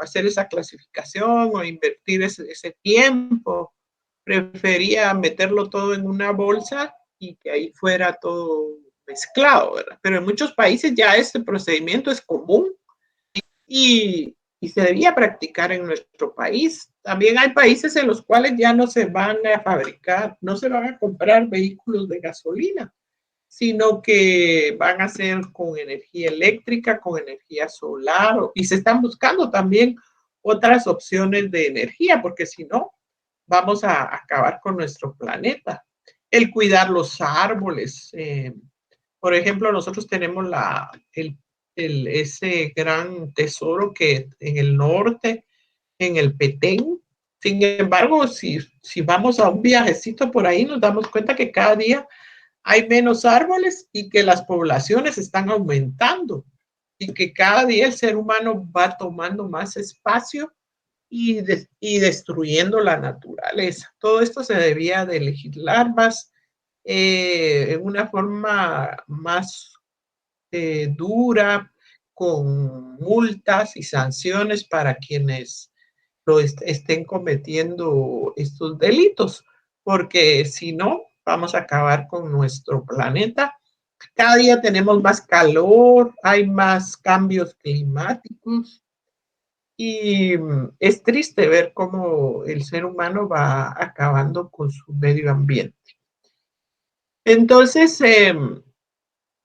hacer esa clasificación o invertir ese tiempo, prefería meterlo todo en una bolsa y que ahí fuera todo mezclado, ¿verdad? Pero en muchos países ya este procedimiento es común y se debía practicar en nuestro país. También hay países en los cuales ya no se van a fabricar, no se van a comprar vehículos de gasolina, sino que van a ser con energía eléctrica, con energía solar, y se están buscando también otras opciones de energía, porque si no, vamos a acabar con nuestro planeta. El cuidar los árboles. Por ejemplo, nosotros tenemos ese gran tesoro que en el norte, en el Petén, Sin embargo, si vamos a un viajecito por ahí, nos damos cuenta que cada día hay menos árboles y que las poblaciones están aumentando y que cada día el ser humano va tomando más espacio y destruyendo la naturaleza. Todo esto se debía de legislar más en una forma más dura, con multas y sanciones para quienes estén cometiendo estos delitos, porque si no, vamos a acabar con nuestro planeta. Cada día tenemos más calor, hay más cambios climáticos y es triste ver cómo el ser humano va acabando con su medio ambiente. Entonces, eso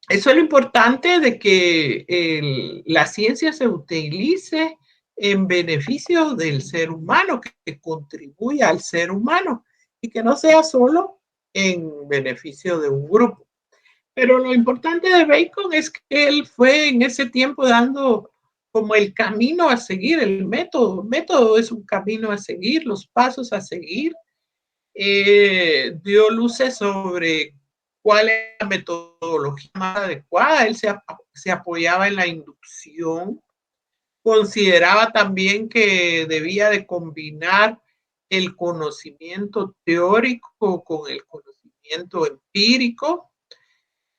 es lo importante de que la ciencia se utilice en beneficio del ser humano, que contribuya al ser humano y que no sea solo en beneficio de un grupo. Pero lo importante de Bacon es que él fue en ese tiempo dando como el camino a seguir, el método. El método es un camino a seguir, los pasos a seguir. Dio luces sobre cuál es la metodología más adecuada. Él se apoyaba en la inducción. Consideraba también que debía de combinar el conocimiento teórico con el conocimiento empírico.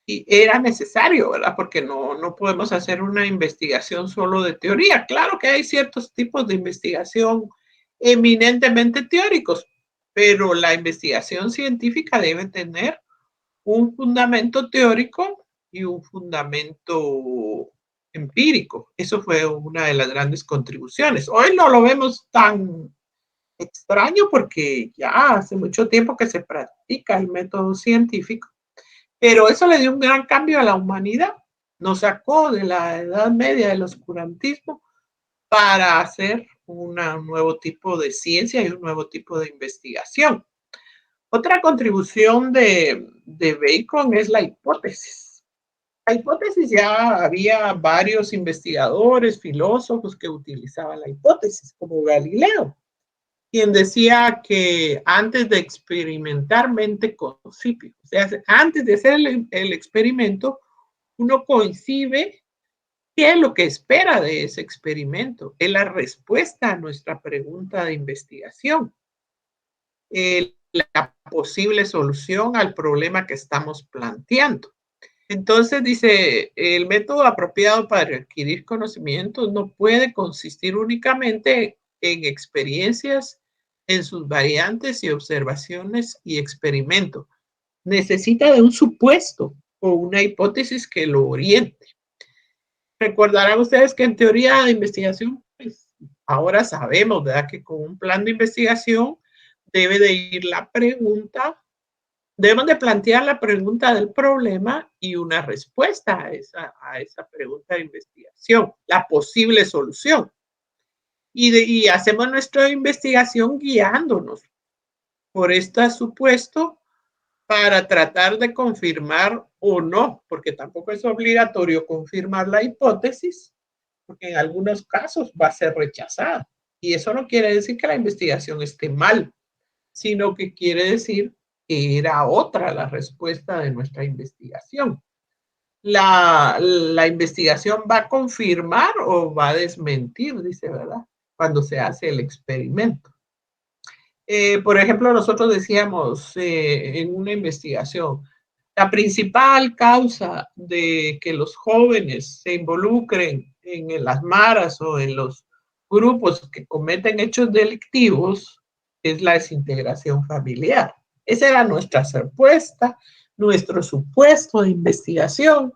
Y era necesario, ¿verdad? Porque no podemos hacer una investigación solo de teoría. Claro que hay ciertos tipos de investigación eminentemente teóricos, pero la investigación científica debe tener un fundamento teórico y un fundamento empírico. Eso fue una de las grandes contribuciones. Hoy no lo vemos tan extraño porque ya hace mucho tiempo que se practica el método científico, pero eso le dio un gran cambio a la humanidad. Nos sacó de la Edad Media, del oscurantismo, para hacer un nuevo tipo de ciencia y un nuevo tipo de investigación. Otra contribución de Bacon es la hipótesis. La hipótesis, ya había varios investigadores, filósofos que utilizaban la hipótesis, como Galileo, quien decía que antes de experimentar mente concibe, o sea, antes de hacer el experimento, uno concibe qué es lo que espera de ese experimento, es la respuesta a nuestra pregunta de investigación, la posible solución al problema que estamos planteando. Entonces dice, el método apropiado para adquirir conocimientos no puede consistir únicamente en experiencias en sus variantes y observaciones y experimentos. Necesita de un supuesto o una hipótesis que lo oriente. Recordarán ustedes que en teoría de investigación, pues, ahora sabemos, ¿verdad?, que con un plan de investigación debe de ir la pregunta, debemos de plantear la pregunta del problema y una respuesta a esa pregunta de investigación, la posible solución. Y hacemos nuestra investigación guiándonos por este supuesto para tratar de confirmar o no, porque tampoco es obligatorio confirmar la hipótesis, porque en algunos casos va a ser rechazada. Y eso no quiere decir que la investigación esté mal, sino que quiere decir que era otra la respuesta de nuestra investigación. La investigación va a confirmar o va a desmentir, dice, ¿verdad?, cuando se hace el experimento. Por ejemplo, nosotros decíamos en una investigación, la principal causa de que los jóvenes se involucren en las maras o en los grupos que cometen hechos delictivos es la desintegración familiar. Esa era nuestra respuesta, nuestro supuesto de investigación.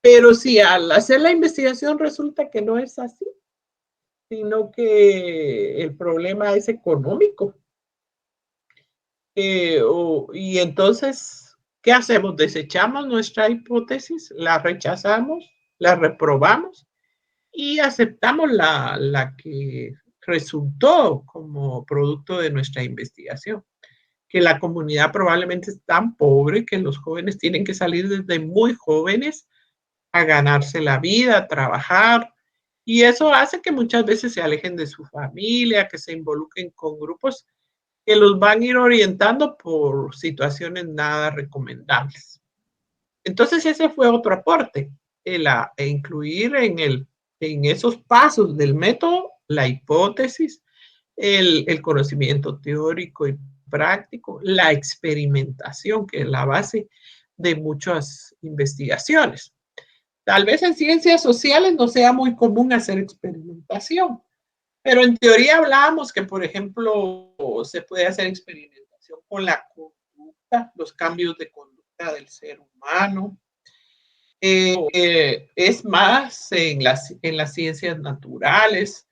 Pero si al hacer la investigación resulta que no es así, sino que el problema es económico. Y entonces, ¿qué hacemos? ¿Desechamos nuestra hipótesis? ¿La rechazamos? ¿La reprobamos? Y aceptamos la que resultó como producto de nuestra investigación. Que la comunidad probablemente es tan pobre que los jóvenes tienen que salir desde muy jóvenes a ganarse la vida, a trabajar, Y eso hace que muchas veces se alejen de su familia, que se involucren con grupos que los van a ir orientando por situaciones nada recomendables. Entonces ese fue otro aporte, incluir en esos pasos del método la hipótesis, el conocimiento teórico y práctico, la experimentación, que es la base de muchas investigaciones. Tal vez en ciencias sociales no sea muy común hacer experimentación, pero en teoría hablábamos que, por ejemplo, se puede hacer experimentación con la conducta, los cambios de conducta del ser humano. Es más en las ciencias naturales,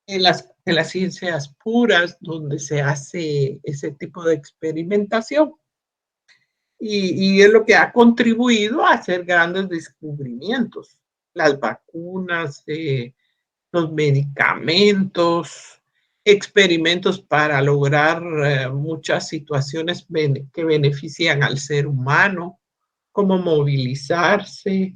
en las ciencias puras, donde se hace ese tipo de experimentación. Y es lo que ha contribuido a hacer grandes descubrimientos. Las vacunas, los medicamentos, experimentos para lograr muchas situaciones que benefician al ser humano, como movilizarse,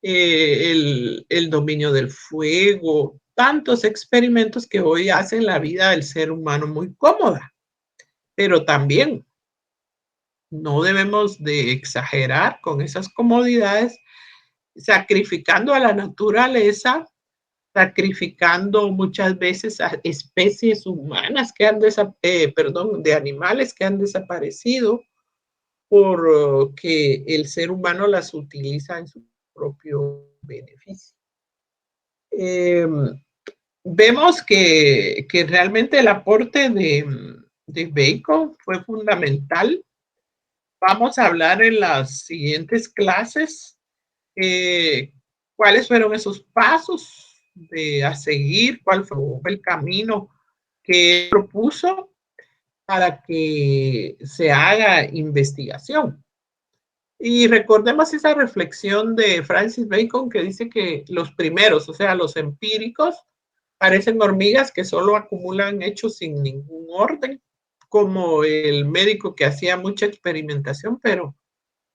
el dominio del fuego, tantos experimentos que hoy hacen la vida del ser humano muy cómoda. Pero también no debemos de exagerar con esas comodidades, sacrificando a la naturaleza, sacrificando muchas veces a especies humanas que han de animales que han desaparecido porque el ser humano las utiliza en su propio beneficio. Vemos que realmente el aporte de Bacon fue fundamental. Vamos a hablar en las siguientes clases cuáles fueron esos pasos a seguir, cuál fue el camino que propuso para que se haga investigación. Y recordemos esa reflexión de Francis Bacon que dice que los primeros, o sea, los empíricos, parecen hormigas que solo acumulan hechos sin ningún orden, como el médico que hacía mucha experimentación, pero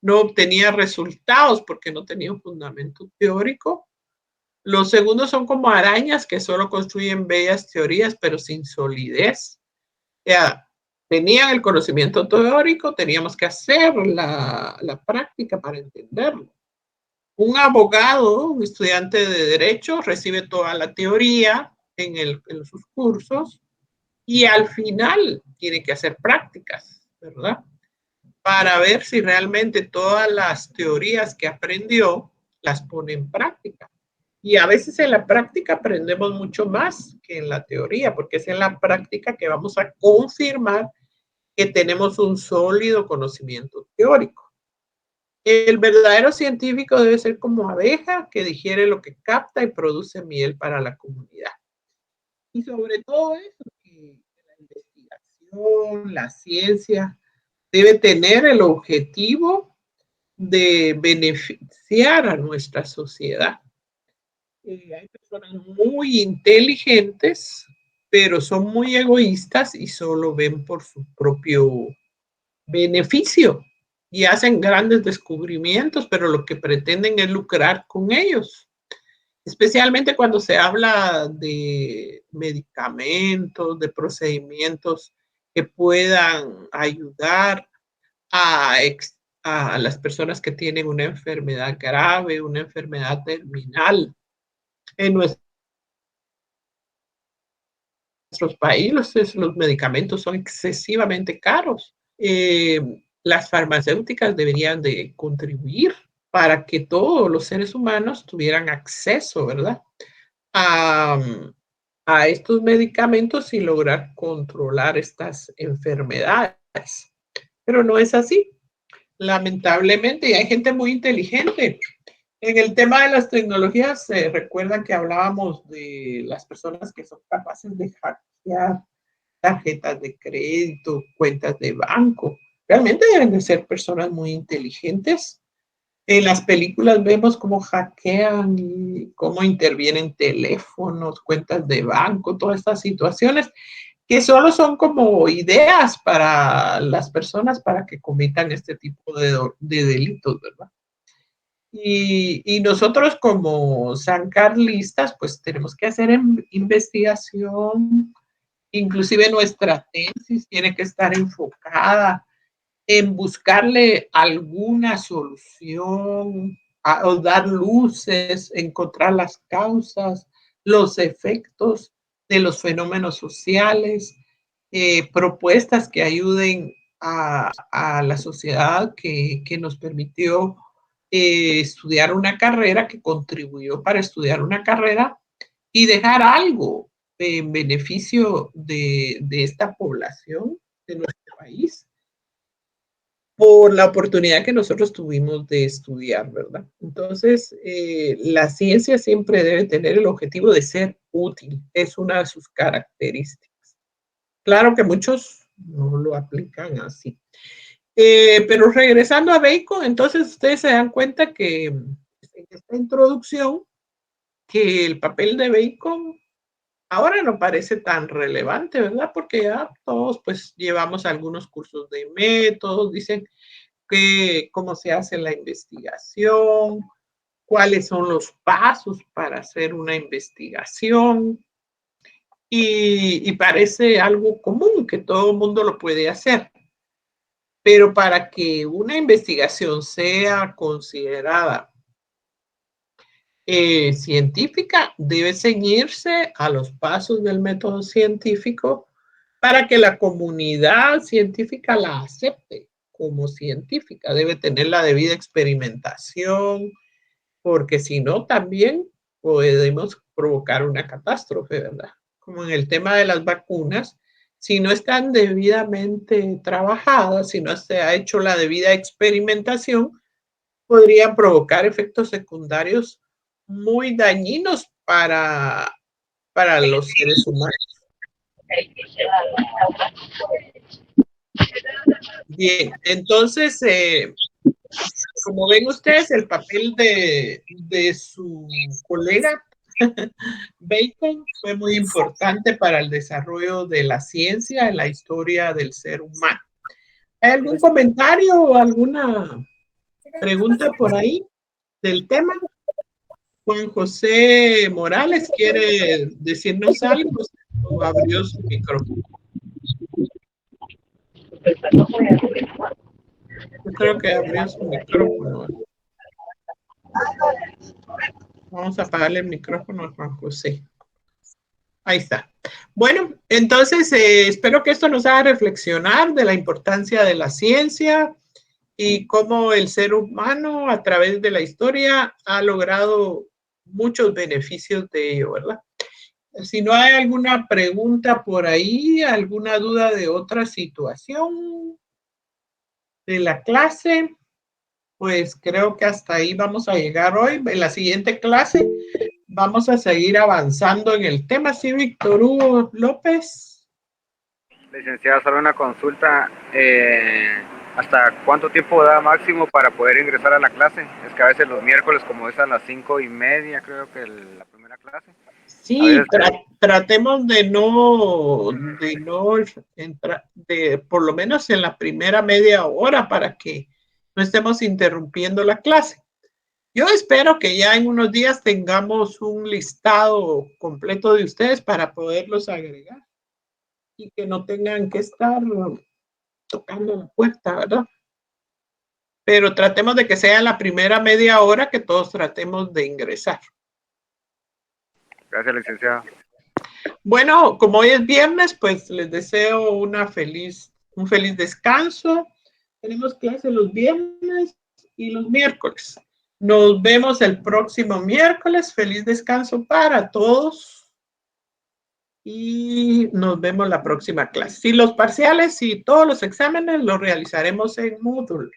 no obtenía resultados porque no tenía un fundamento teórico. Los segundos son como arañas que solo construyen bellas teorías, pero sin solidez. Ya, tenían el conocimiento teórico, teníamos que hacer la práctica para entenderlo. Un abogado, un estudiante de derecho, recibe toda la teoría en sus cursos y al final tiene que hacer prácticas, ¿verdad? Para ver si realmente todas las teorías que aprendió las pone en práctica. Y a veces en la práctica aprendemos mucho más que en la teoría, porque es en la práctica que vamos a confirmar que tenemos un sólido conocimiento teórico. El verdadero científico debe ser como abeja que digiere lo que capta y produce miel para la comunidad. Y sobre todo eso, que la investigación, la ciencia, debe tener el objetivo de beneficiar a nuestra sociedad. Hay personas muy inteligentes, pero son muy egoístas y solo ven por su propio beneficio y hacen grandes descubrimientos, pero lo que pretenden es lucrar con ellos. Especialmente cuando se habla de medicamentos, de procedimientos que puedan ayudar a las personas que tienen una enfermedad grave, una enfermedad terminal. En nuestros países los medicamentos son excesivamente caros. Las farmacéuticas deberían de contribuir para que todos los seres humanos tuvieran acceso, ¿verdad? A estos medicamentos y lograr controlar estas enfermedades. Pero no es así. Lamentablemente, y hay gente muy inteligente. En el tema de las tecnologías, recuerdan que hablábamos de las personas que son capaces de hackear tarjetas de crédito, cuentas de banco. Realmente deben de ser personas muy inteligentes. En las películas vemos cómo hackean y cómo intervienen teléfonos, cuentas de banco, todas estas situaciones que solo son como ideas para las personas para que cometan este tipo de delitos, ¿verdad? Y nosotros como sancarlistas, pues tenemos que hacer investigación, inclusive nuestra tesis tiene que estar enfocada en buscarle alguna solución o dar luces, encontrar las causas, los efectos de los fenómenos sociales, propuestas que ayuden a la sociedad que nos permitió estudiar una carrera, que contribuyó para estudiar una carrera y dejar algo en beneficio de esta población de nuestro país por la oportunidad que nosotros tuvimos de estudiar, ¿verdad? Entonces, la ciencia siempre debe tener el objetivo de ser útil, es una de sus características. Claro que muchos no lo aplican así. Pero regresando a Bacon, entonces ustedes se dan cuenta que en esta introducción, que el papel de Bacon ahora no parece tan relevante, ¿verdad? Porque ya todos pues llevamos algunos cursos de métodos, dicen que cómo se hace la investigación, cuáles son los pasos para hacer una investigación y parece algo común que todo el mundo lo puede hacer. Pero para que una investigación sea considerada científica, debe ceñirse a los pasos del método científico para que la comunidad científica la acepte como científica. Debe tener la debida experimentación, porque si no, también podemos provocar una catástrofe, ¿verdad? Como en el tema de las vacunas, si no están debidamente trabajadas, si no se ha hecho la debida experimentación, podrían provocar efectos secundarios muy dañinos para los seres humanos. Bien, entonces, como ven ustedes, el papel de su colega Bacon fue muy importante para el desarrollo de la ciencia en la historia del ser humano. ¿Hay algún comentario o alguna pregunta por ahí del tema? Juan José Morales quiere decirnos algo o abrió su micrófono. Yo creo que abrió su micrófono. Vamos a apagarle el micrófono a Juan José. Ahí está. Bueno, entonces espero que esto nos haga reflexionar de la importancia de la ciencia y cómo el ser humano a través de la historia ha logrado muchos beneficios de ello, ¿verdad? Si no hay alguna pregunta por ahí, alguna duda de otra situación de la clase, pues creo que hasta ahí vamos a llegar hoy. En la siguiente clase vamos a seguir avanzando en el tema. Sí, Víctor Hugo López. Licenciada, solo una consulta. ¿Hasta cuánto tiempo da máximo para poder ingresar a la clase? Es que a veces los miércoles, como es a las 5:30, creo que la primera clase. Sí, tratemos de no entrar, por lo menos en la primera media hora, para que no estemos interrumpiendo la clase. Yo espero que ya en unos días tengamos un listado completo de ustedes para poderlos agregar y que no tengan que estar tocando la puerta, ¿verdad? Pero tratemos de que sea la primera media hora que todos tratemos de ingresar. Gracias, licenciada. Bueno, como hoy es viernes, pues les deseo un feliz descanso. Tenemos clase los viernes y los miércoles. Nos vemos el próximo miércoles. Feliz descanso para todos. Y nos vemos la próxima clase. Y los parciales y todos los exámenes los realizaremos en Moodle.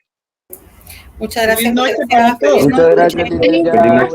Muchas gracias. Feliz noche para todos. Muchas gracias, licenciada.